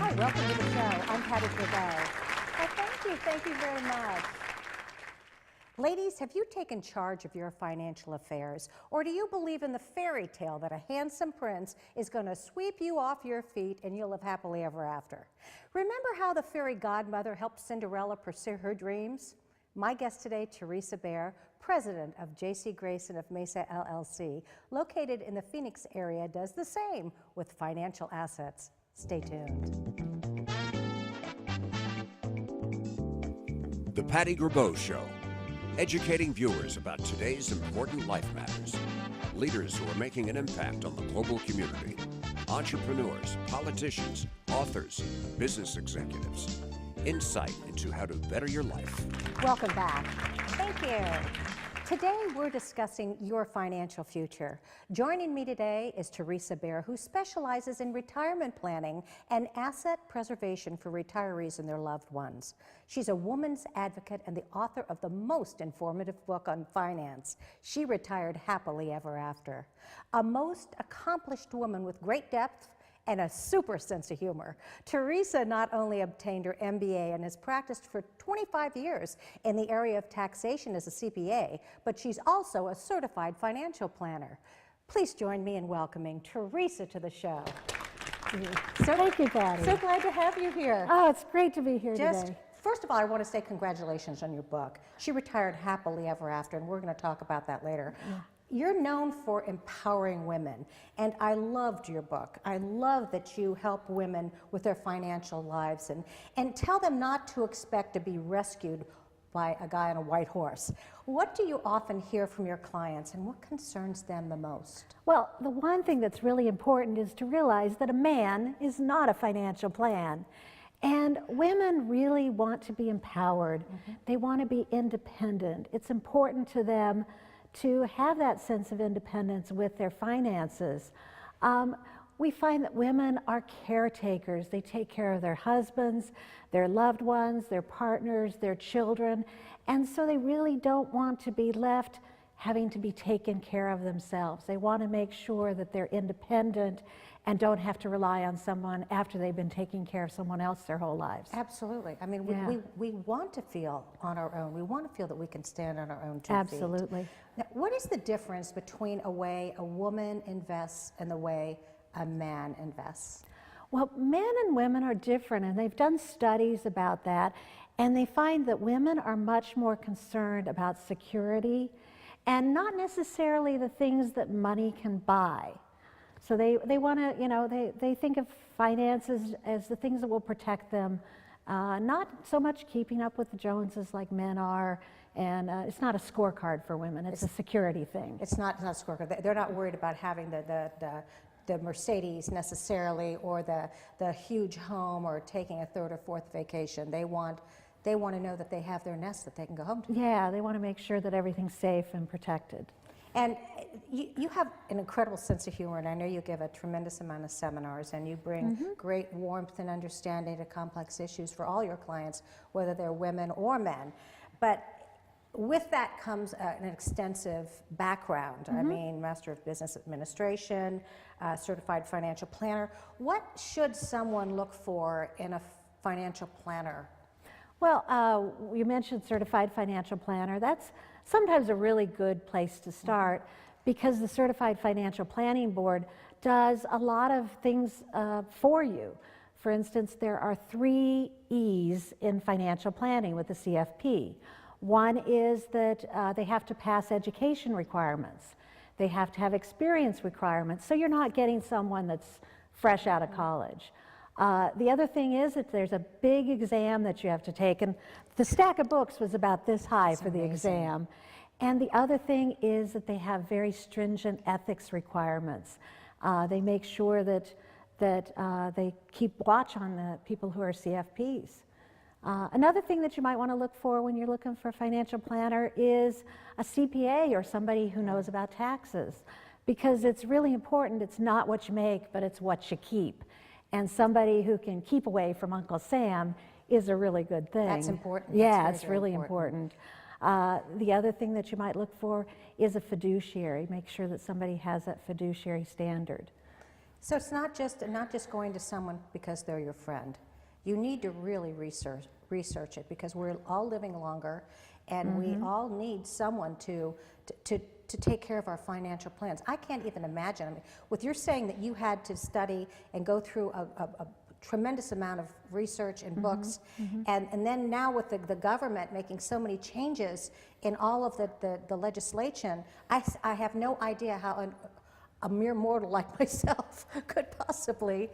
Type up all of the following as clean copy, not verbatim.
Hi, welcome to the show. I'm Patti Gribow. Oh, thank you very much. Ladies, have you taken charge of your financial affairs, or do you believe in the fairy tale that a handsome prince is going to sweep you off your feet and you'll live happily ever after? Remember how the fairy godmother helped Cinderella pursue her dreams? My guest today, Teresa Bear, president of J.C. Grayson of Mesa LLC, located in the Phoenix area, does the same with financial assets. Stay tuned. The Patti Gribow Show, educating viewers about today's important life matters. Leaders who are making an impact on the global community. Entrepreneurs, politicians, authors, business executives. Insight into how to better your life. Welcome back. Thank you. Today we're discussing your financial future. Joining me today is Teresa Bear, who specializes in retirement planning and asset preservation for retirees and their loved ones. She's a woman's advocate and the author of the most informative book on finance, She Retired Happily Ever After. A most accomplished woman with great depth and a super sense of humor. Teresa not only obtained her MBA and has practiced for 25 years in the area of taxation as a CPA, but she's also a certified financial planner. Please join me in welcoming Teresa to the show. Thank you, Patti. So glad to have you here. Oh, it's great to be here today. First of all, I want to say congratulations on your book. She Retired Happily Ever After, and we're going to talk about that later. Yeah. You're known for empowering women, and I loved your book. I love that you help women with their financial lives and tell them not to expect to be rescued by a guy on a white horse. What do you often hear from your clients, and what concerns them the most? Well, the one thing that's really important is to realize that a man is not a financial plan. And women really want to be empowered. Mm-hmm. They want to be independent. It's important to them to have that sense of independence with their finances. We find that women are caretakers. They take care of their husbands, their loved ones, their partners, their children, and so they really don't want to be left having to be taken care of themselves. They want to make sure that they're independent and don't have to rely on someone after they've been taking care of someone else their whole lives. Absolutely. I mean, we want to feel on our own. We want to feel that we can stand on our own two Absolutely. feet. Now, what is the difference between a way a woman invests and the way a man invests? Well, men and women are different, and they've done studies about that, and they find that women are much more concerned about security and not necessarily the things that money can buy. So they want to, you know, they think of finances as the things that will protect them, not so much keeping up with the Joneses like men are, and it's not a scorecard for women, it's a security thing. It's not a scorecard. They're not worried about having the Mercedes necessarily, or the huge home, or taking a third or fourth vacation. They want to know that they have their nest that they can go home to. Yeah, they want to make sure that everything's safe and protected. And you have an incredible sense of humor, and I know you give a tremendous amount of seminars, and you bring great warmth and understanding to complex issues for all your clients, whether they're women or men. But with that comes an extensive background. I mean, Master of Business Administration, Certified Financial Planner. What should someone look for in a financial planner? Well, you mentioned Certified Financial Planner. That's sometimes a really good place to start because the Certified Financial Planning Board does a lot of things for you. For instance, there are 3 E's in financial planning with the CFP. One is that they have to pass education requirements. They have to have experience requirements, so you're not getting someone that's fresh out of college. The other thing is that there's a big exam that you have to take, and the stack of books was about this high for the exam. And the other thing is that they have very stringent ethics requirements. They make sure that they keep watch on the people who are CFPs. Another thing that you might want to look for when you're looking for a financial planner is a CPA or somebody who knows about taxes, because it's really important. It's not what you make, but it's what you keep. And somebody who can keep away from Uncle Sam is a really good thing. That's important. Yeah, it's really important. The other thing that you might look for is a fiduciary. Make sure that somebody has that fiduciary standard. So it's not just going to someone because they're your friend. You need to really research it, because we're all living longer, and we all need someone to take care of our financial plans. I can't even imagine. I mean, with your saying that you had to study and go through a tremendous amount of research and books, and then now with the government making so many changes in all of the legislation, I have no idea how a mere mortal like myself could possibly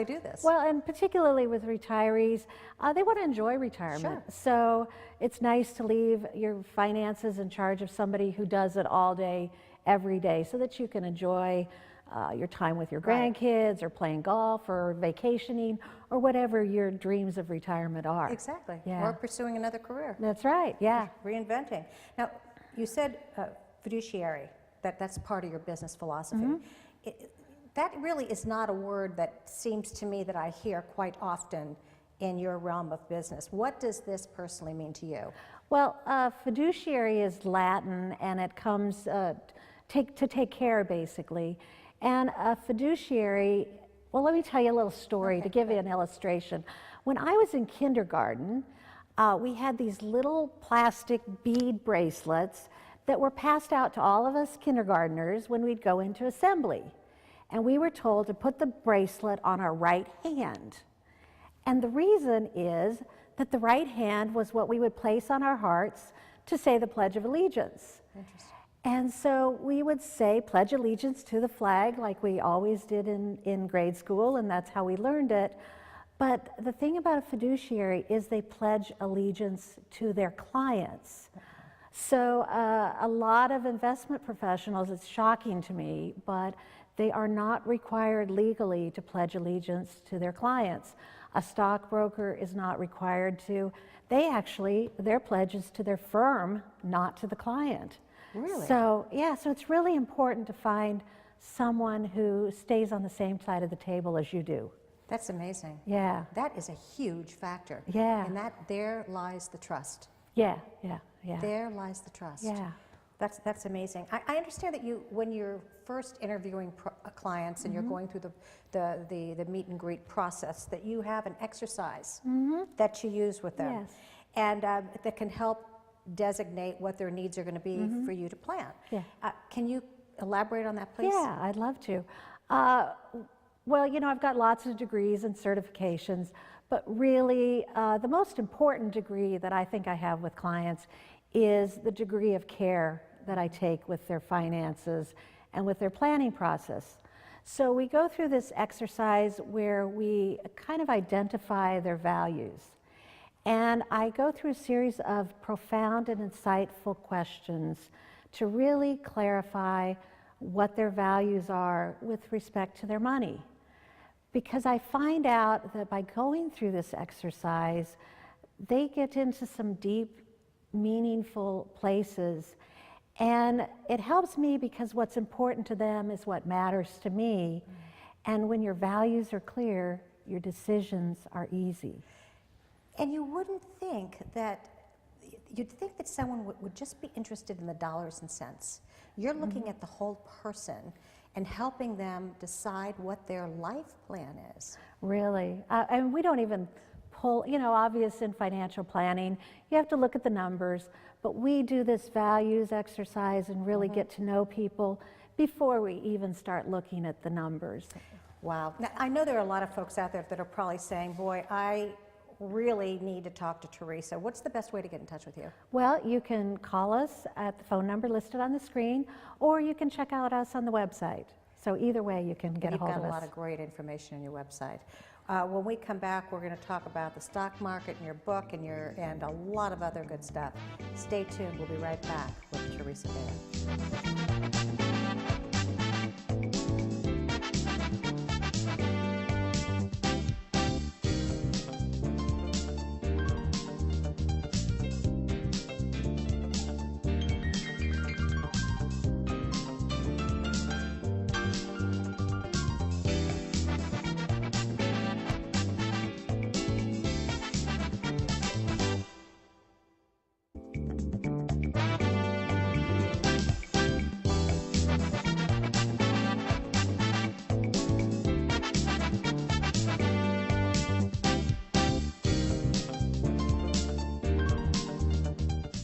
do this. Well, and particularly with retirees, they want to enjoy retirement. Sure. So it's nice to leave your finances in charge of somebody who does it all day, every day, so that you can enjoy your time with your grandkids, or playing golf, or vacationing, or whatever your dreams of retirement are. Exactly. Yeah. Or pursuing another career. That's right, yeah. Reinventing. Now, you said fiduciary, that's part of your business philosophy. That really is not a word that seems to me that I hear quite often in your realm of business. What does this personally mean to you? Well, fiduciary is Latin, and it comes to take care, basically. And a fiduciary, well, let me tell you a little story to give you an illustration. When I was in kindergarten, we had these little plastic bead bracelets that were passed out to all of us kindergartners when we'd go into assembly. And we were told to put the bracelet on our right hand. And the reason is that the right hand was what we would place on our hearts to say the Pledge of Allegiance. Interesting. And so we would say pledge allegiance to the flag, like we always did in grade school, and that's how we learned it. But the thing about a fiduciary is they pledge allegiance to their clients. So a lot of investment professionals, it's shocking to me, but they are not required legally to pledge allegiance to their clients. A stockbroker is not required to. Their pledge is to their firm, not to the client. Really? So, yeah, so it's really important to find someone who stays on the same side of the table as you do. That's amazing. Yeah. That is a huge factor. Yeah. And there lies the trust. Yeah. There lies the trust. Yeah. That's amazing. I understand that when you're first interviewing clients and you're going through the meet and greet process, that you have an exercise that you use with them. Yes. And that can help designate what their needs are going to be for you to plan. Yeah. Can you elaborate on that, please? Yeah, I'd love to. Well, you know, I've got lots of degrees and certifications, but really the most important degree that I think I have with clients is the degree of care that I take with their finances and with their planning process. So we go through this exercise where we kind of identify their values. And I go through a series of profound and insightful questions to really clarify what their values are with respect to their money. Because I find out that by going through this exercise, they get into some deep, meaningful places. And it helps me because what's important to them is what matters to me. And when your values are clear, your decisions are easy. And you wouldn't think that, you'd think that someone would just be interested in the dollars and cents. You're looking at the whole person and helping them decide what their life plan is. Really. And we don't even pull, you know, obvious in financial planning, you have to look at the numbers, but we do this values exercise and really get to know people before we even start looking at the numbers. Wow. Now, I know there are a lot of folks out there that are probably saying, boy, I really need to talk to Teresa. What's the best way to get in touch with you? Well, you can call us at the phone number listed on the screen, or you can check out us on the website. So either way, you can get a hold of us. You've got a lot of great information on your website. When we come back, we're going to talk about the stock market and your book and a lot of other good stuff. Stay tuned. We'll be right back with Teresa Bear.